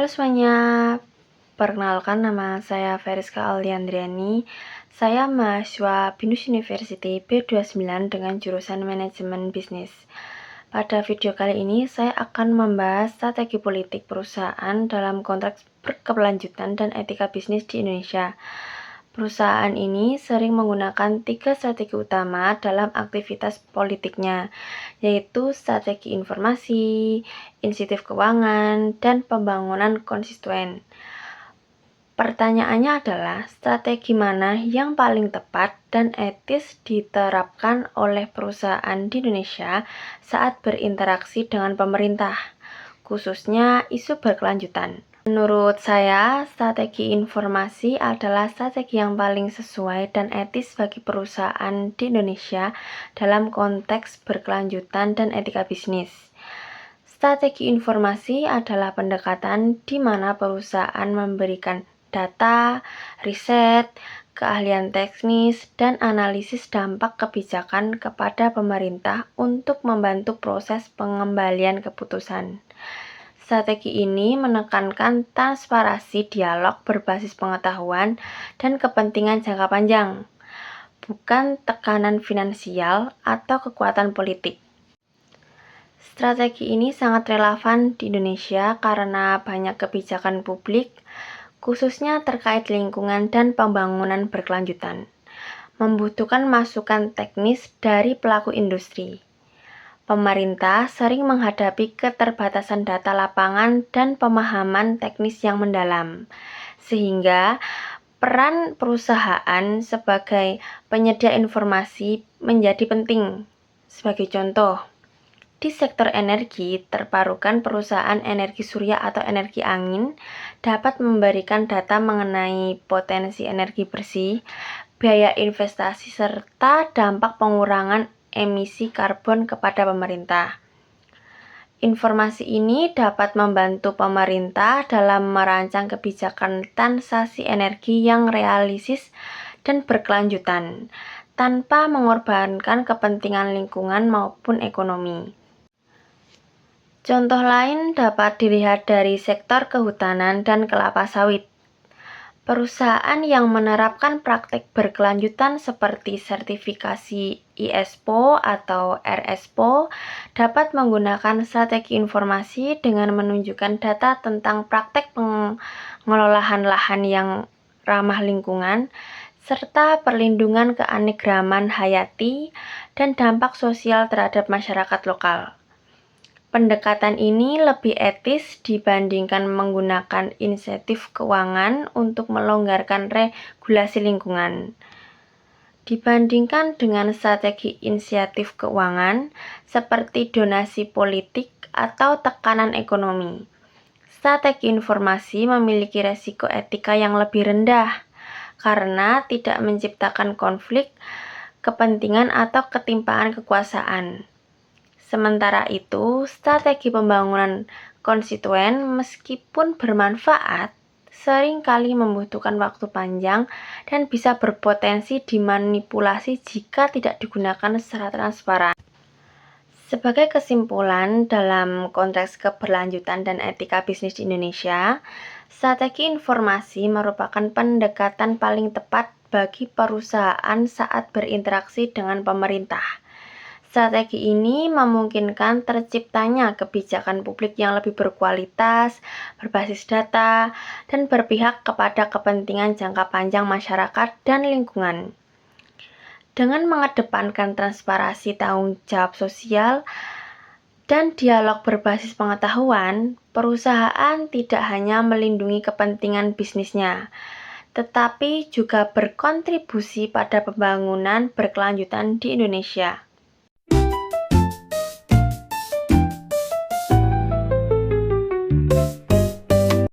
Halo semuanya, perkenalkan nama saya Feriska Auliandriani. Saya mahasiswa BINUS University B29 dengan jurusan Manajemen Bisnis. Pada video kali ini saya akan membahas strategi politik perusahaan dalam konteks berkelanjutan dan etika bisnis di Indonesia. Perusahaan ini sering menggunakan 3 strategi utama dalam aktivitas politiknya, yaitu strategi informasi, insentif keuangan, dan pembangunan konstituen. Pertanyaannya adalah, strategi mana yang paling tepat dan etis diterapkan oleh perusahaan di Indonesia saat berinteraksi dengan pemerintah, khususnya isu berkelanjutan? Menurut saya, strategi informasi adalah strategi yang paling sesuai dan etis bagi perusahaan di Indonesia dalam konteks berkelanjutan dan etika bisnis. Strategi informasi adalah pendekatan di mana perusahaan memberikan data, riset, keahlian teknis, dan analisis dampak kebijakan kepada pemerintah untuk membantu proses pengembalian keputusan. Strategi ini menekankan transparansi dialog berbasis pengetahuan dan kepentingan jangka panjang, bukan tekanan finansial atau kekuatan politik. Strategi ini sangat relevan di Indonesia karena banyak kebijakan publik, khususnya terkait lingkungan dan pembangunan berkelanjutan, membutuhkan masukan teknis dari pelaku industri. Pemerintah sering menghadapi keterbatasan data lapangan dan pemahaman teknis yang mendalam, sehingga peran perusahaan sebagai penyedia informasi menjadi penting. Sebagai contoh, di sektor energi terbarukan, perusahaan energi surya atau energi angin dapat memberikan data mengenai potensi energi bersih, biaya investasi, serta dampak pengurangan emisi karbon kepada pemerintah. Informasi ini dapat membantu pemerintah dalam merancang kebijakan transaksi energi yang realistis dan berkelanjutan, tanpa mengorbankan kepentingan lingkungan maupun ekonomi. Contoh lain dapat dilihat dari sektor kehutanan dan kelapa sawit. Perusahaan yang menerapkan praktik berkelanjutan seperti sertifikasi ISPO atau RSPO dapat menggunakan strategi informasi dengan menunjukkan data tentang praktik pengelolaan lahan yang ramah lingkungan, serta perlindungan keanekaragaman hayati dan dampak sosial terhadap masyarakat lokal. Pendekatan ini lebih etis dibandingkan menggunakan insentif keuangan untuk melonggarkan regulasi lingkungan. Dibandingkan dengan strategi insentif keuangan seperti donasi politik atau tekanan ekonomi, strategi informasi memiliki resiko etika yang lebih rendah karena tidak menciptakan konflik kepentingan atau ketimpangan kekuasaan. Sementara itu, strategi pembangunan konstituen meskipun bermanfaat, seringkali membutuhkan waktu panjang dan bisa berpotensi dimanipulasi jika tidak digunakan secara transparan. Sebagai kesimpulan, dalam konteks keberlanjutan dan etika bisnis di Indonesia, strategi informasi merupakan pendekatan paling tepat bagi perusahaan saat berinteraksi dengan pemerintah. Strategi ini memungkinkan terciptanya kebijakan publik yang lebih berkualitas, berbasis data, dan berpihak kepada kepentingan jangka panjang masyarakat dan lingkungan. Dengan mengedepankan transparansi, tanggung jawab sosial, dan dialog berbasis pengetahuan, perusahaan tidak hanya melindungi kepentingan bisnisnya, tetapi juga berkontribusi pada pembangunan berkelanjutan di Indonesia.